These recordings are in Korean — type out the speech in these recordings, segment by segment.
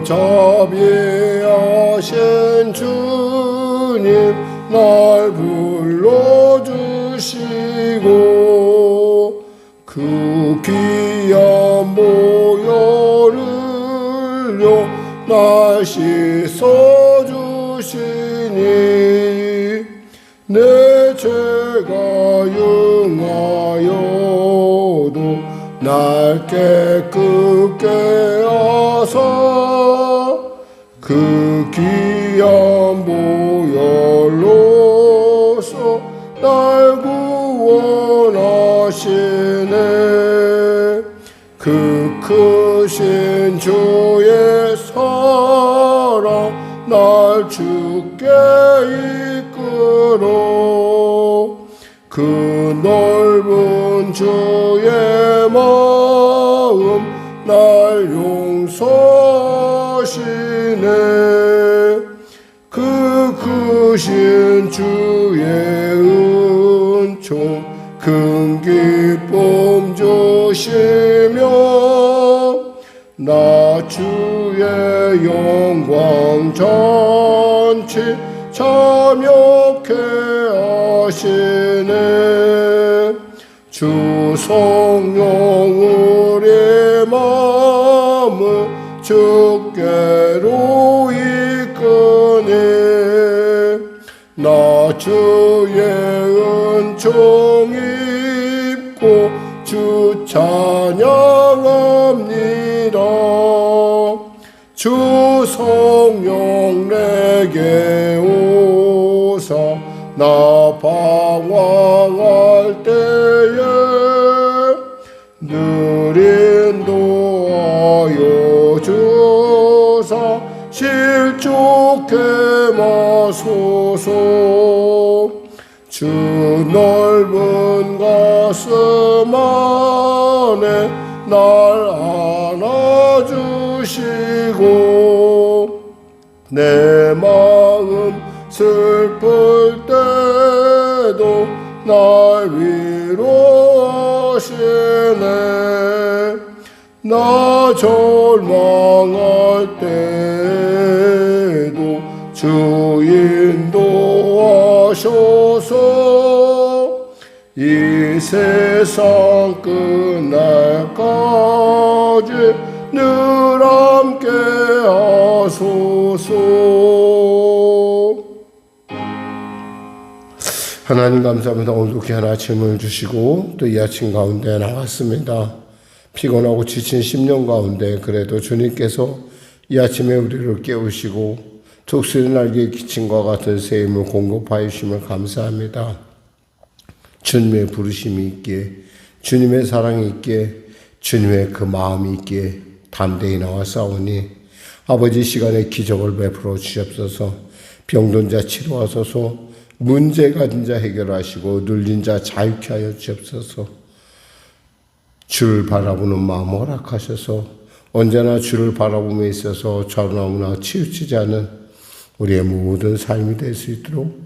자비하신 주님 날 불러주시고 그 귀한 보혈을요 날 씻어주시니 내 죄가 용하여도 날 깨끗게 하사 그 귀한 보혈로서 날 구원하시네. 그 크신 주의 사랑 날 주께 이끌어 그 넓은 주의 마음 날 용서하시네. 그 크신 주의 은총 큰 기쁨 주시며 나 주의 영광 잔치 참여케 하시네. 주 성령 우리 마음을 주께로 이끄네. 나 주의 은총 입고 주 찬양합니다. 주 성령 내게 오사 나 방황할 때에 늘 인도하여 주사 실족해 마소서. 주 넓은 가슴 안에 날 안아주시고 내 마음 슬플 때도 날 위로하시네. 나 절망할 때도 주 인도하셔서 이 세상 끝날까지 늘 함께 하소서. 하나님 감사합니다. 오늘도 귀한 아침을 주시고 또 이 아침 가운데 나왔습니다. 피곤하고 지친 10년 가운데 그래도 주님께서 이 아침에 우리를 깨우시고 독수리 날개의 기침과 같은 새 힘을 공급하여 주심을 감사합니다. 주님의 부르심이 있기에, 주님의 사랑이 있기에, 주님의 그 마음이 있기에 담대히 나와 싸우니 아버지 시간에 기적을 베풀어 주시옵소서. 병든 자 치료하소서. 문제 가진 자 해결하시고 눌린 자 자유케 하여 주옵소서. 주를 바라보는 마음 허락하셔서 언제나 주를 바라보며 있어서 좌우나무나 치우치지 않은 우리의 모든 삶이 될 수 있도록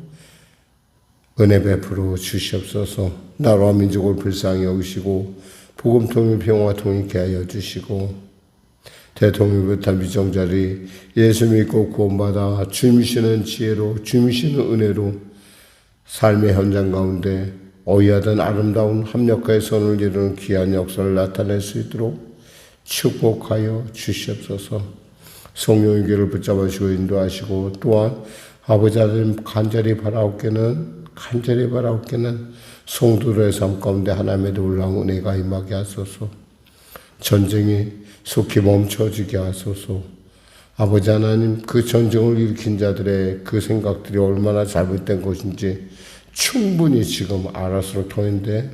은혜 베풀어 주시옵소서. 나라와 민족을 불쌍히 여기시고 복음 통일 평화 통일케 하여 주시고 대통령부터 미정자리 예수 믿고 구원받아 주님이시는 지혜로 주님이시는 은혜로 삶의 현장 가운데 어이하던 아름다운 합력과의 선을 이루는 귀한 역사를 나타낼 수 있도록 축복하여 주시옵소서. 성령의 길을 붙잡으시고 인도하시고 또한 아버지 하나님 간절히 바라옵게는 성도들의 삶 가운데 하나님의 놀라운 은혜가 임하게 하소서. 전쟁이 속히 멈춰지게 하소서. 아버지 하나님 그 전쟁을 일으킨 자들의 그 생각들이 얼마나 잘못된 것인지 충분히 지금 알았을 터인데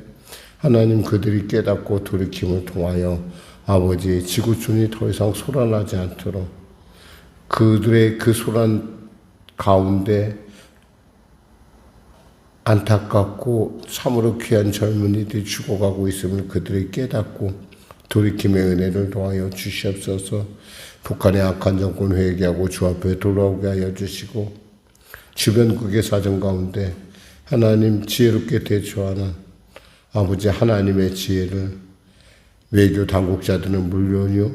하나님 그들이 깨닫고 돌이킴을 통하여 아버지 지구촌이 더 이상 소란하지 않도록 그들의 그 소란 가운데 안타깝고 참으로 귀한 젊은이들이 죽어가고 있음을 그들이 깨닫고 돌이킴의 은혜를 더하여 주시옵소서. 북한의 악한 정권 회개하고 주 앞에 돌아오게 하여 주시고 주변국의 사정 가운데 하나님 지혜롭게 대처하는 아버지 하나님의 지혜를 외교 당국자들은 물론이요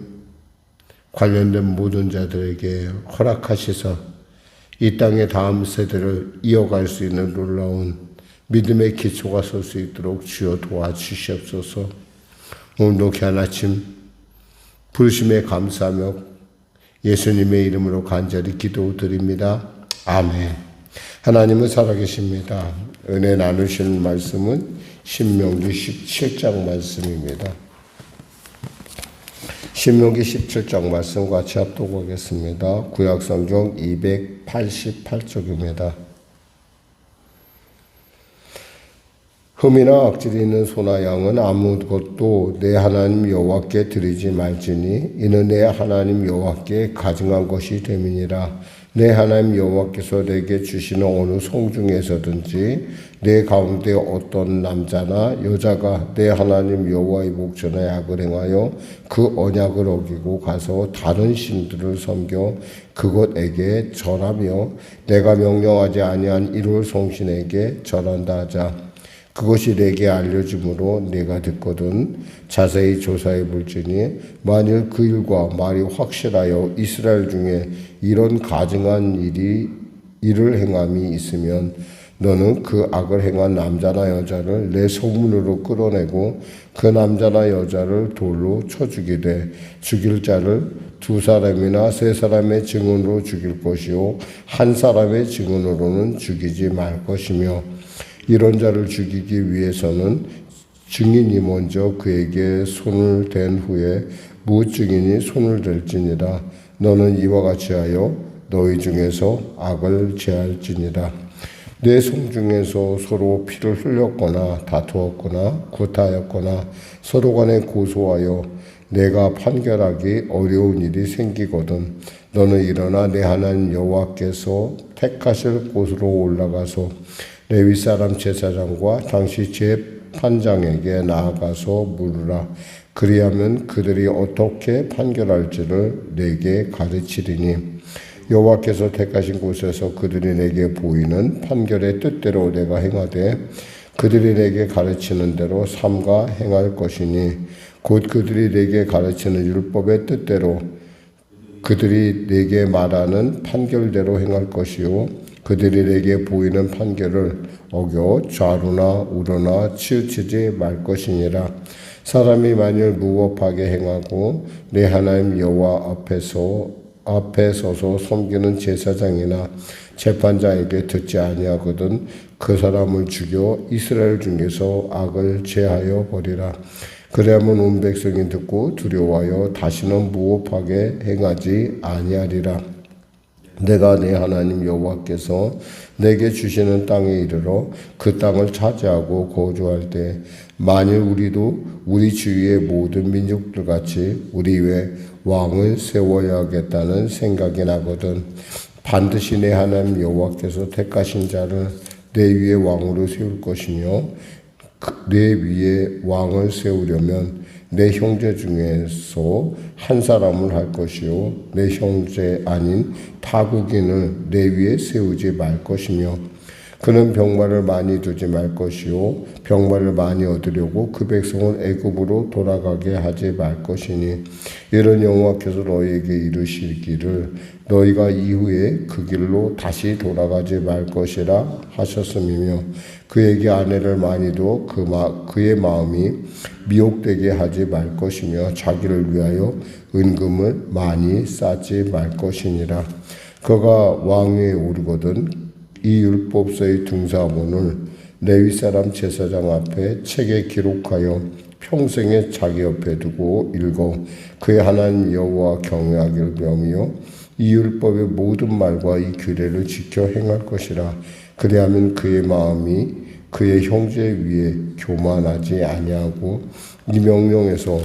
관련된 모든 자들에게 허락하셔서 이 땅의 다음 세대를 이어갈 수 있는 놀라운 믿음의 기초가 설 수 있도록 주여 도와주시옵소서. 오늘도 귀한 아침 부르심에 감사하며 예수님의 이름으로 간절히 기도드립니다. 아멘. 하나님은 살아계십니다. 은혜 나누시는 말씀은 신명기 17장 말씀입니다. 신명기 17장 말씀 같이 합독하겠습니다. 구약성경 288쪽입니다. 흠이나 악질이 있는 소나 양은 아무것도 내 하나님 여호와께 드리지 말지니 이는 내 하나님 여호와께 가증한 것이 됨이니라. 내 하나님 여호와께서 내게 주시는 어느 성 중에서든지 내 가운데 어떤 남자나 여자가 내 하나님 여호와의 목전에 악을 행하여 그 언약을 어기고 가서 다른 신들을 섬겨 그것에게 절하며 내가 명령하지 아니한 이룰 성신에게 절한다 하자. 그것이 내게 알려짐으로 내가 듣거든 자세히 조사해 볼지니 만일 그 일과 말이 확실하여 이스라엘 중에 이런 가증한 일을 행함이 있으면 너는 그 악을 행한 남자나 여자를 내 성문으로 끌어내고 그 남자나 여자를 돌로 쳐 죽이되 죽일 자를 2사람이나 3사람의 증언으로 죽일 것이요 한 사람의 증언으로는 죽이지 말 것이며 이런 자를 죽이기 위해서는 증인이 먼저 그에게 손을 댄 후에 무증인이 손을 댈지니라. 너는 이와 같이 하여 너희 중에서 악을 제할지니라. 내 성 중에서 서로 피를 흘렸거나 다투었거나 구타하였거나 서로 간에 고소하여 내가 판결하기 어려운 일이 생기거든 너는 일어나 내 하나님 여호와께서 택하실 곳으로 올라가서 레위 사람 제사장과 당시 재판장에게 나아가서 물으라. 그리하면 그들이 어떻게 판결할지를 내게 가르치리니 여호와께서 택하신 곳에서 그들이 내게 보이는 판결의 뜻대로 내가 행하되 그들이 내게 가르치는 대로 삼가 행할 것이니 곧 그들이 내게 가르치는 율법의 뜻대로 그들이 내게 말하는 판결대로 행할 것이요 그들이 내게 보이는 판결을 어겨 좌로나 우로나 치우치지 말 것이니라. 사람이 만일 무법하게 행하고 내 하나님 여호와 앞에 서서 섬기는 제사장이나 재판장에게 듣지 아니하거든 그 사람을 죽여 이스라엘 중에서 악을 제하여 버리라. 그래야만 온 백성이 듣고 두려워하여 다시는 무법하게 행하지 아니하리라. 내가 내 하나님 여호와께서 내게 주시는 땅에 이르러 그 땅을 차지하고 거주할 때 만일 우리도 우리 주위의 모든 민족들 같이 우리 외 왕을 세워야겠다는 생각이 나거든 반드시 내 하나님 여호와께서 택하신 자를 내 위에 왕으로 세울 것이며 내 위에 왕을 세우려면 내 형제 중에서 한 사람을 할 것이요 내 형제 아닌 타국인을 내 위에 세우지 말 것이며 그는 병마를 많이 두지 말 것이요 병마를 많이 얻으려고 그 백성을 애굽으로 돌아가게 하지 말 것이니 이런 여호와께서 너희에게 이르시기를 너희가 이후에 그 길로 다시 돌아가지 말 것이라 하셨음이며 그에게 아내를 많이 두어 그의 마음이 미혹되게 하지 말 것이며 자기를 위하여 은금을 많이 쌓지 말 것이니라. 그가 왕위에 오르거든 이 율법서의 등사본을 레위 사람 제사장 앞에 책에 기록하여 평생에 자기 옆에 두고 읽어 그의 하나님 여호와 경외하기를 명하며 이 율법의 모든 말과 이 규례를 지켜 행할 것이라. 그리하면 그의 마음이 그의 형제 위에 교만하지 아니하고 이 명령에서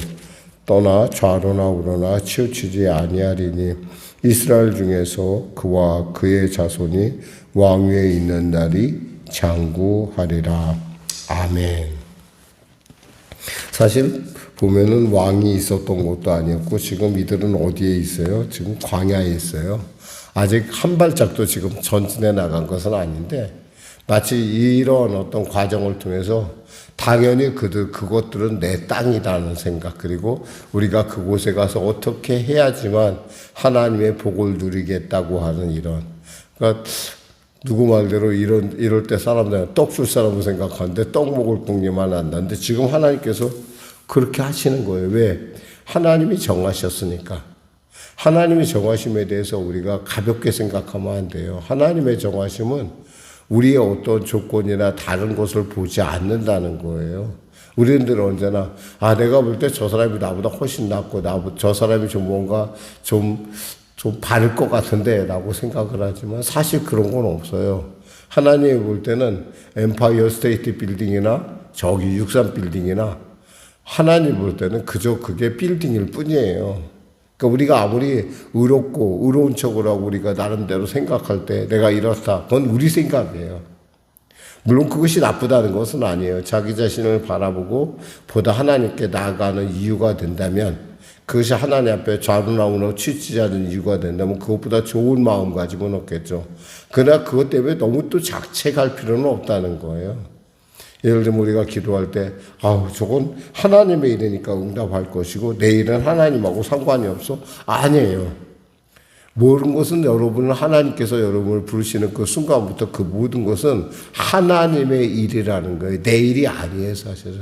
떠나 좌로나 우로나 치우치지 아니하리니 이스라엘 중에서 그와 그의 자손이 왕위에 있는 날이 장구하리라. 아멘. 사실 보면은 왕이 있었던 것도 아니었고 지금 이들은 어디에 있어요? 지금 광야에 있어요. 아직 한 발짝도 지금 전진해 나간 것은 아닌데 마치 이런 어떤 과정을 통해서 당연히 그것들은 내 땅이라는 생각, 그리고 우리가 그곳에 가서 어떻게 해야지만 하나님의 복을 누리겠다고 하는 그러니까 누구 말대로 이럴 때 사람들은 떡 줄 사람을 생각하는데 떡 먹을 공기만 한다는데 지금 하나님께서 그렇게 하시는 거예요. 왜? 하나님이 정하셨으니까. 하나님이 정하심에 대해서 우리가 가볍게 생각하면 안 돼요. 하나님의 정하심은 우리의 어떤 조건이나 다른 것을 보지 않는다는 거예요. 우리들 언제나 내가 볼 때 저 사람이 나보다 훨씬 낫고 저 사람이 좀 뭔가 좀 바를 것 같은데 라고 생각을 하지만 사실 그런 건 없어요. 하나님이 볼 때는 엠파이어 스테이트 빌딩이나 저기 63 빌딩이나 하나님 볼 때는 그저 그게 빌딩일 뿐이에요. 그러니까 우리가 아무리 의로운 척을 하고 우리가 나름대로 생각할 때 내가 이렇다. 그건 우리 생각이에요. 물론 그것이 나쁘다는 것은 아니에요. 자기 자신을 바라보고 보다 하나님께 나아가는 이유가 된다면, 그것이 하나님 앞에 좌우나우나 치치지 않는 이유가 된다면 그것보다 좋은 마음가짐은 없겠죠. 그러나 그것 때문에 너무 또 자책할 필요는 없다는 거예요. 예를 들면 우리가 기도할 때 저건 하나님의 일이니까 응답할 것이고 내 일은 하나님하고 상관이 없어? 아니에요. 모든 것은 여러분은 하나님께서 여러분을 부르시는 그 순간부터 그 모든 것은 하나님의 일이라는 거예요. 내 일이 아니에요, 사실은.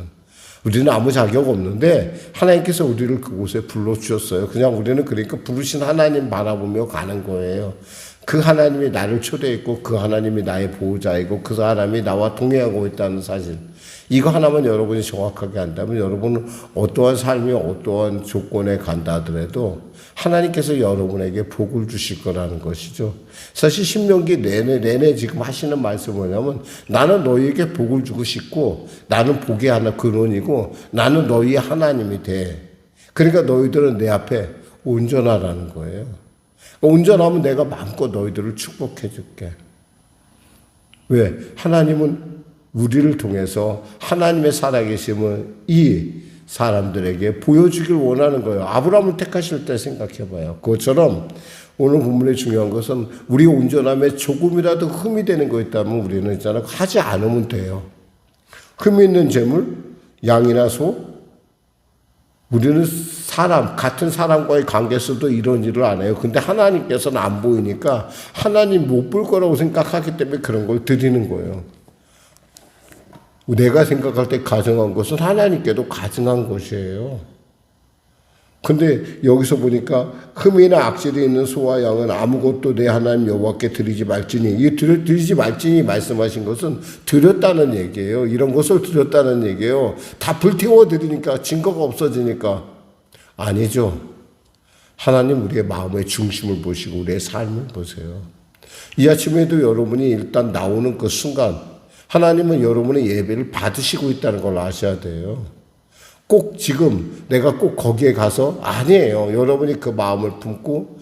우리는 아무 자격 없는데 하나님께서 우리를 그곳에 불러주셨어요. 그냥 우리는 그러니까 부르신 하나님 바라보며 가는 거예요. 그 하나님이 나를 초대했고 그 하나님이 나의 보호자이고 그 하나님이 나와 동행하고 있다는 사실, 이거 하나만 여러분이 정확하게 안다면 여러분은 어떠한 삶이 어떠한 조건에 간다 하더라도 하나님께서 여러분에게 복을 주실 거라는 것이죠. 사실 신명기 내내 지금 하시는 말씀은 뭐냐면 나는 너희에게 복을 주고 싶고 나는 복의 하나 근원이고 나는 너희의 하나님이 돼. 그러니까 너희들은 내 앞에 온전하라는 거예요. 온전하면 내가 마음껏 너희들을 축복해 줄게. 왜? 하나님은 우리를 통해서 하나님의 살아계심을 이 사람들에게 보여주길 원하는 거예요. 아브라함을 택하실 때 생각해 봐요. 그것처럼 오늘 본문의 중요한 것은 우리 온전함에 조금이라도 흠이 되는 거 있다면 우리는 있잖아요. 하지 않으면 돼요. 흠이 있는 재물, 양이나 소, 우리는 같은 사람과의 관계에서도 이런 일을 안 해요. 근데 하나님께서는 안 보이니까 하나님 못 볼 거라고 생각하기 때문에 그런 걸 드리는 거예요. 내가 생각할 때 가증한 것은 하나님께도 가증한 것이에요. 근데 여기서 보니까 흠이나 악질이 있는 소와 양은 아무것도 내 하나님 여호와께 드리지 말지니, 이 드리지 말지니 말씀하신 것은 드렸다는 얘기예요. 이런 것을 드렸다는 얘기예요. 다 불태워 드리니까 증거가 없어지니까. 아니죠. 하나님 우리의 마음의 중심을 보시고 우리의 삶을 보세요. 이 아침에도 여러분이 일단 나오는 그 순간 하나님은 여러분의 예배를 받으시고 있다는 걸 아셔야 돼요. 꼭 지금 내가 꼭 거기에 가서 아니에요. 여러분이 그 마음을 품고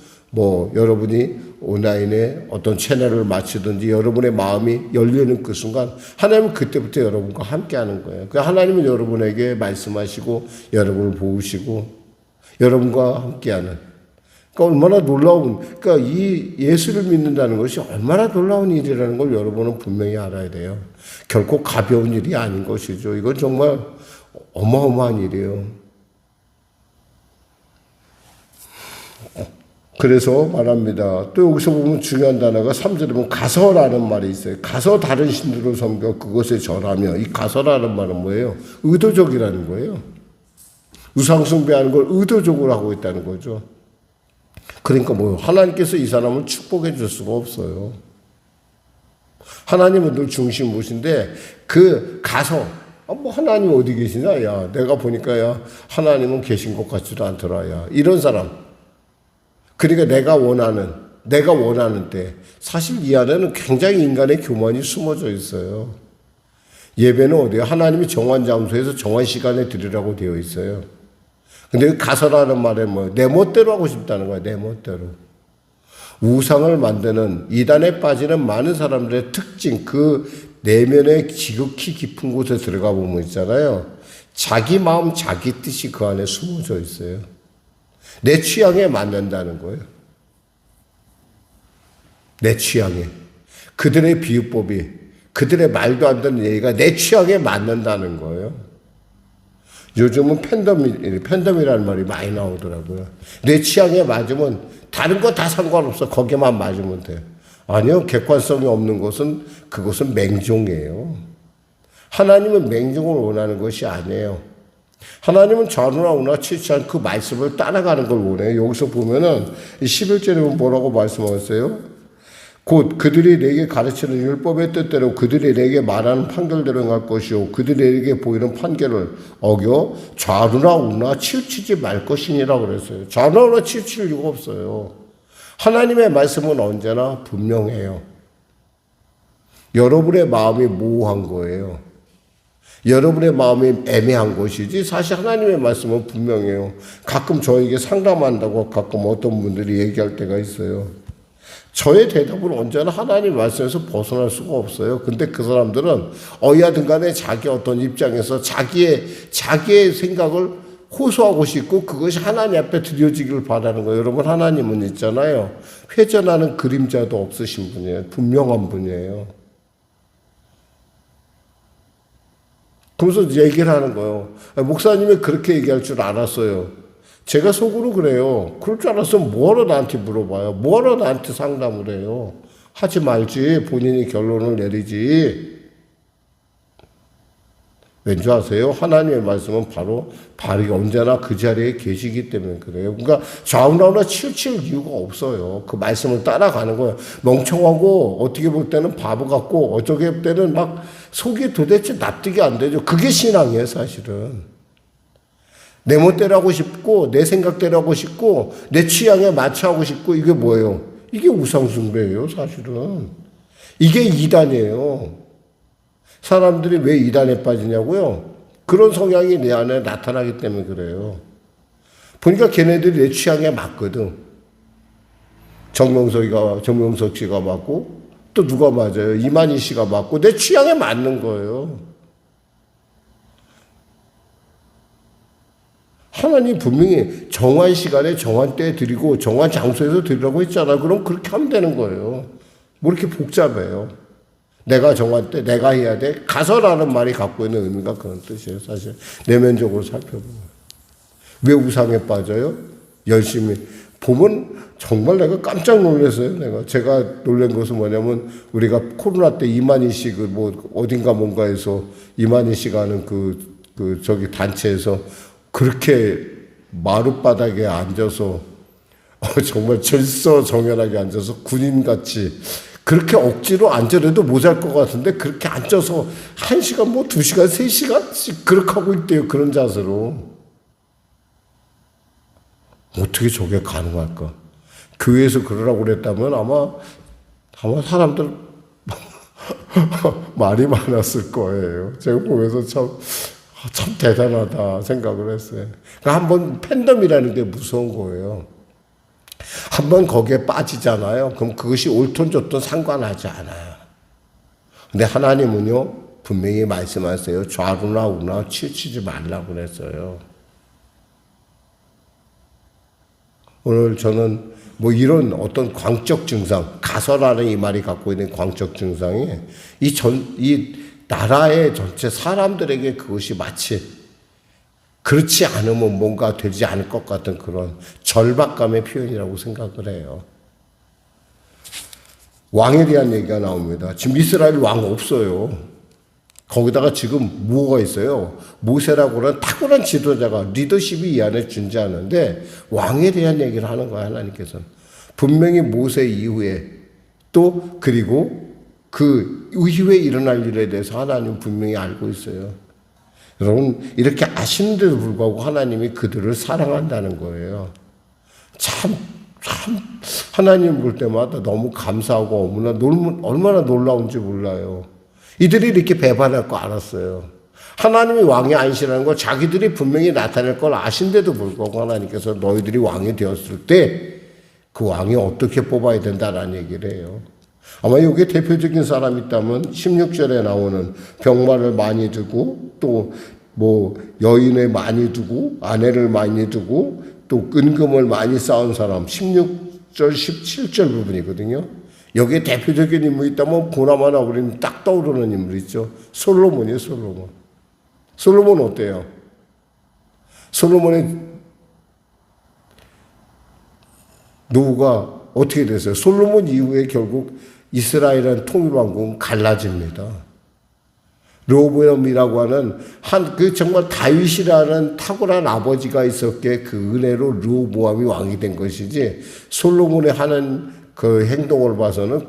여러분이 온라인에 어떤 채널을 마치든지 여러분의 마음이 열리는 그 순간 하나님은 그때부터 여러분과 함께하는 거예요. 하나님은 여러분에게 말씀하시고 여러분을 보시고 여러분과 함께하는. 얼마나 이 예수를 믿는다는 것이 얼마나 놀라운 일이라는 걸 여러분은 분명히 알아야 돼요. 결코 가벼운 일이 아닌 것이죠. 이건 정말 어마어마한 일이에요. 그래서 말합니다. 또 여기서 보면 중요한 단어가 3절에 보면 가서라는 말이 있어요. 가서 다른 신들을 섬겨 그것에 절하며, 이 가서라는 말은 뭐예요? 의도적이라는 거예요. 우상숭배하는 걸 의도적으로 하고 있다는 거죠. 그러니까 하나님께서 이 사람을 축복해 줄 수가 없어요. 하나님은 늘 중심 보신데 가서 하나님 어디 계시냐? 야, 내가 보니까 하나님은 계신 것 같지도 않더라. 야, 이런 사람. 그러니까 내가 원하는 때 사실 이 안에는 굉장히 인간의 교만이 숨어져 있어요. 예배는 어디요? 하나님이 정한 장소에서 정한 시간에 드리라고 되어 있어요. 근데 가서라는 말에 내 멋대로 하고 싶다는 거야, 내 멋대로. 우상을 만드는 이단에 빠지는 많은 사람들의 특징, 그 내면의 지극히 깊은 곳에 들어가 보면 있잖아요. 자기 마음, 자기 뜻이 그 안에 숨어져 있어요. 내 취향에 맞는다는 거예요. 내 취향에. 그들의 비유법이 그들의 말도 안 되는 얘기가 내 취향에 맞는다는 거예요. 요즘은 팬덤이라는 말이 많이 나오더라고요. 내 취향에 맞으면 다른 거 다 상관없어. 거기만 맞으면 돼요. 아니요. 객관성이 없는 것은 그것은 맹종이에요. 하나님은 맹종을 원하는 것이 아니에요. 하나님은 좌우나 우나 치치한 그 말씀을 따라가는 걸 원해요. 여기서 보면은 11절에 뭐라고 말씀하셨어요? 곧 그들이 내게 가르치는 율법의 뜻대로 그들이 내게 말하는 판결대로 행할 것이요 그들이 내게 보이는 판결을 어겨 좌우나 우나 치우치지 말 것이니라 그랬어요. 좌우나 우나 치우칠 이유가 없어요. 하나님의 말씀은 언제나 분명해요. 여러분의 마음이 모호한 거예요. 여러분의 마음이 애매한 것이지 사실 하나님의 말씀은 분명해요. 가끔 저에게 상담한다고 가끔 어떤 분들이 얘기할 때가 있어요. 저의 대답은 언제나 하나님 말씀에서 벗어날 수가 없어요. 근데 그 사람들은 어디든 간에 자기 어떤 입장에서 자기의 생각을 호소하고 싶고 그것이 하나님 앞에 드려지기를 바라는 거예요. 여러분 하나님은 있잖아요. 회전하는 그림자도 없으신 분이에요. 분명한 분이에요. 그러면서 얘기를 하는 거예요. 목사님이 그렇게 얘기할 줄 알았어요. 제가 속으로 그래요. 그럴 줄 알았으면 뭐하러 나한테 물어봐요. 뭐하러 나한테 상담을 해요. 하지 말지. 본인이 결론을 내리지. 왠지 아세요? 하나님의 말씀은 바로 언제나 그 자리에 계시기 때문에 그래요. 그러니까 좌우나우나 치우칠 이유가 없어요. 그 말씀을 따라가는 거예요. 멍청하고 어떻게 볼 때는 바보 같고 어떻게 볼 때는 막 속이 도대체 납득이 안 되죠. 그게 신앙이에요, 사실은. 내 멋대로 하고 싶고 내 생각대로 하고 싶고 내 취향에 맞춰 하고 싶고 이게 뭐예요? 이게 우상숭배예요, 사실은. 이게 이단이에요. 사람들이 왜 이단에 빠지냐고요? 그런 성향이 내 안에 나타나기 때문에 그래요. 보니까 걔네들이 내 취향에 맞거든. 정명석 씨가 맞고 또 누가 맞아요? 이만희 씨가 맞고 내 취향에 맞는 거예요. 하나님 분명히 정한 시간에 정한 때에 드리고 정한 장소에서 드리라고 했잖아요. 그럼 그렇게 하면 되는 거예요. 뭐 이렇게 복잡해요. 내가 정한 때 내가 해야 돼. 가서라는 말이 갖고 있는 의미가 그런 뜻이에요. 사실 내면적으로 살펴보면. 왜 우상에 빠져요? 열심히 보면 정말 내가 깜짝 놀랐어요. 제가 놀란 것은 뭐냐면 우리가 코로나 때 이만희 씨 어딘가 뭔가에서 이만희 씨가 하는 저기 단체에서 그렇게 마룻바닥에 앉아서 정말 절서정연하게 앉아서 군인같이 그렇게 억지로 앉으려도 모자랄 것 같은데 그렇게 앉아서 1시간 2시간 3시간씩 그렇게 하고 있대요. 그런 자세로. 어떻게 저게 가능할까? 교회에서 그러라고 그랬다면 아마 사람들 말이 많았을 거예요. 제가 보면서 참 대단하다 생각을 했어요. 그러니까 한번 팬덤이라는 게 무서운 거예요. 한번 거기에 빠지잖아요. 그럼 그것이 옳든 좋든 상관하지 않아요. 근데 하나님은요, 분명히 말씀하세요. 좌우나 우나 치우치지 말라고 그랬어요. 오늘 저는 이런 어떤 광적 증상, 가설하는 이 말이 갖고 있는 광적 증상이 이 나라의 전체 사람들에게 그것이 마치 그렇지 않으면 뭔가 되지 않을 것 같은 그런 절박감의 표현이라고 생각을 해요. 왕에 대한 얘기가 나옵니다. 지금 이스라엘 왕 없어요. 거기다가 지금 뭐가 있어요? 모세라고 하는 탁월한 지도자가 리더십이 이 안에 존재하는데 왕에 대한 얘기를 하는 거야, 하나님께서는. 분명히 모세 이후에 또 그리고 그 이후에 일어날 일에 대해서 하나님은 분명히 알고 있어요. 여러분 이렇게 아시는데도 불구하고 하나님이 그들을 사랑한다는 거예요. 참 하나님 볼 때마다 너무 감사하고 얼마나 놀라운지 몰라요. 이들이 이렇게 배반할 거 알았어요. 하나님이 왕이 아니시라는 걸 자기들이 분명히 나타낼 걸 아신데도 불구하고 하나님께서 너희들이 왕이 되었을 때 그 왕이 어떻게 뽑아야 된다라는 얘기를 해요. 아마 여기에 대표적인 사람이 있다면 16절에 나오는 병마를 많이 두고 또 여인을 많이 두고 아내를 많이 두고 또 은금을 많이 쌓은 사람 16절 17절 부분이거든요. 여기에 대표적인 인물이 있다면 보나마나 우리는 딱 떠오르는 인물이 있죠. 솔로몬이에요, 솔로몬. 솔로몬 어때요? 솔로몬의 노후가 어떻게 됐어요? 솔로몬 이후에 결국 이스라엘은 통일왕국은 갈라집니다. 르호보암이라고 하는 그 정말 다윗이라는 탁월한 아버지가 있었기에 그 은혜로 르호보암이 왕이 된 것이지, 솔로몬의 하는 그 행동을 봐서는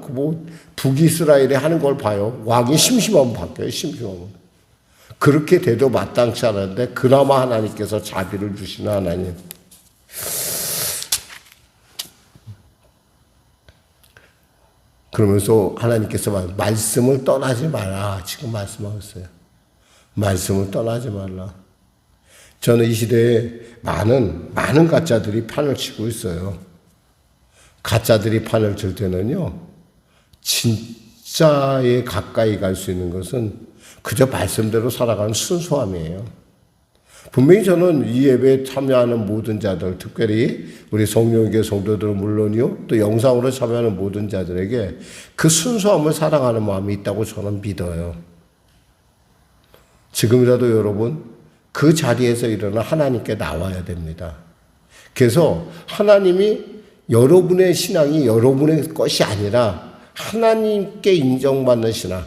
북이스라엘이 하는 걸 봐요. 왕이 심심하면 바뀌어요. 심심하면. 그렇게 돼도 마땅치 않은데 그나마 하나님께서 자비를 주시는 하나님. 그러면서 하나님께서 말씀을 떠나지 마라. 지금 말씀하고 있어요. 말씀을 떠나지 말라. 저는 이 시대에 많은 가짜들이 판을 치고 있어요. 가짜들이 판을 칠 때는요, 진짜에 가까이 갈 수 있는 것은 그저 말씀대로 살아가는 순수함이에요. 분명히 저는 이 예배에 참여하는 모든 자들, 특별히 우리 성령교회 성도들은 물론이요, 또 영상으로 참여하는 모든 자들에게 그 순수함을 사랑하는 마음이 있다고 저는 믿어요. 지금이라도 여러분, 그 자리에서 일어나 하나님께 나와야 됩니다. 그래서 하나님이 여러분의 신앙이 여러분의 것이 아니라 하나님께 인정받는 신앙,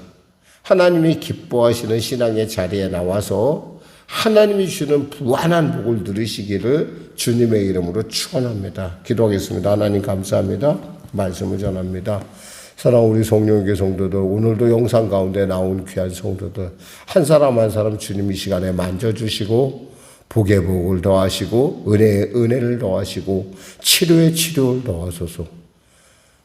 하나님이 기뻐하시는 신앙의 자리에 나와서 하나님이 주시는 무한한 복을 누리시기를 주님의 이름으로 축원합니다. 기도하겠습니다. 하나님 감사합니다. 말씀을 전합니다. 사랑하는 우리 성령교회 성도들, 오늘도 영상 가운데 나온 귀한 성도들, 한 사람 한 사람 주님 이 시간에 만져주시고 복의 복을 더하시고 은혜에 은혜를 더하시고 치료에 치료를 더하소서.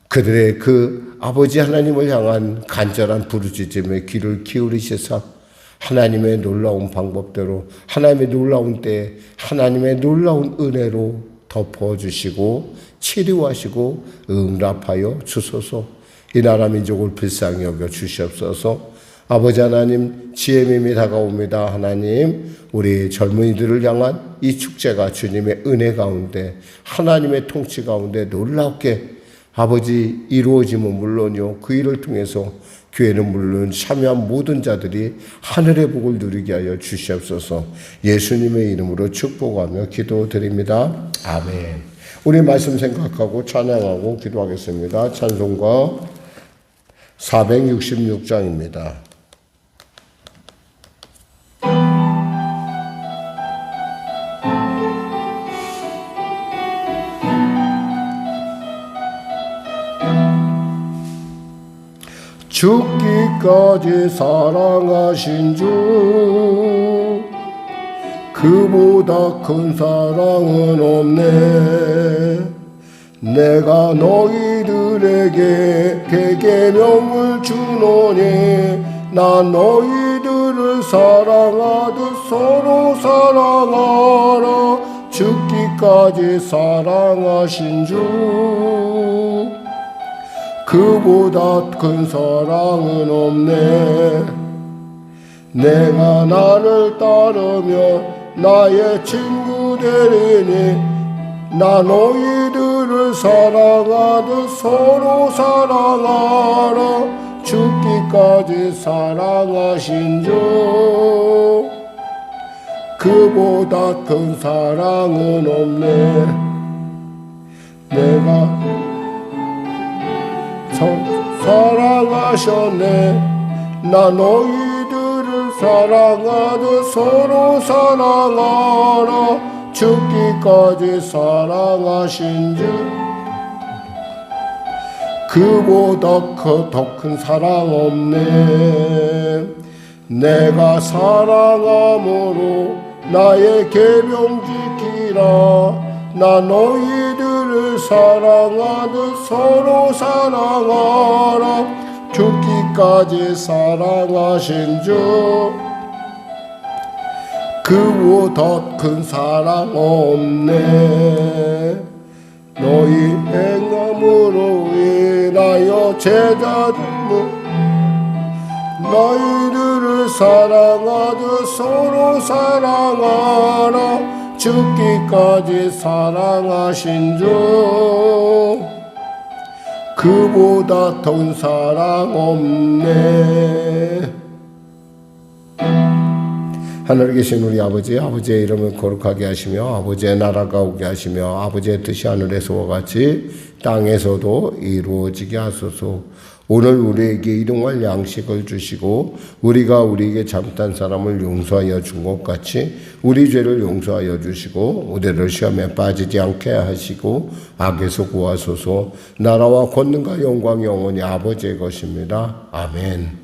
그들의 그 아버지 하나님을 향한 간절한 부르짖음에 귀를 기울이시사 하나님의 놀라운 방법대로, 하나님의 놀라운 때에 하나님의 놀라운 은혜로 덮어주시고 치료하시고 응답하여 주소서. 이 나라 민족을 불쌍히 여겨 주시옵소서. 아버지 하나님, 지혜밈이 다가옵니다. 하나님, 우리 젊은이들을 향한 이 축제가 주님의 은혜 가운데, 하나님의 통치 가운데 놀랍게 아버지 이루어지면 물론이요, 그 일을 통해서 교회는 물론 참여한 모든 자들이 하늘의 복을 누리게 하여 주시옵소서. 예수님의 이름으로 축복하며 기도드립니다. 아멘. 우리 말씀 생각하고 찬양하고 기도하겠습니다. 찬송가 466장입니다. 죽기까지 사랑하신 주, 그보다 큰 사랑은 없네. 내가 너희들에게 계명을 주노니, 난 너희들을 사랑하듯 서로 사랑하라. 죽기까지 사랑하신 주, 그보다 큰 사랑은 없네. 내가 나를 따르며 나의 친구 되리니, 나 너희들을 사랑하듯 서로 사랑하라. 죽기까지 사랑하신 주, 그보다 큰 사랑은 없네. 내가 사랑하셨네. 나 너희들을 사랑하듯 서로 사랑하라. 죽기까지 사랑하신 주, 그보다 더 큰 사랑 없네. 내가 사랑함으로 나의 계명 지키라. 나 너희들을 사랑하듯 서로 사랑하라. 죽기까지 사랑하신 주, 그보다 큰 사랑 없네. 너희 행함으로 인하여 제자들은 너희들을 사랑하듯 서로 사랑하라. 죽기까지 사랑하신 주, 그보다 더운 사랑 없네. 하늘에 계신 우리 아버지의 이름을 거룩하게 하시며 아버지의 나라가 오게 하시며 아버지의 뜻이 하늘에서와 같이 땅에서도 이루어지게 하소서. 오늘 우리에게 일용할 양식을 주시고 우리가 우리에게 잘못한 사람을 용서하여 준 것 같이 우리 죄를 용서하여 주시고 우리를 시험에 빠지지 않게 하시고 악에서 구하소서. 나라와 권능과 영광이 영원히 아버지의 것입니다. 아멘.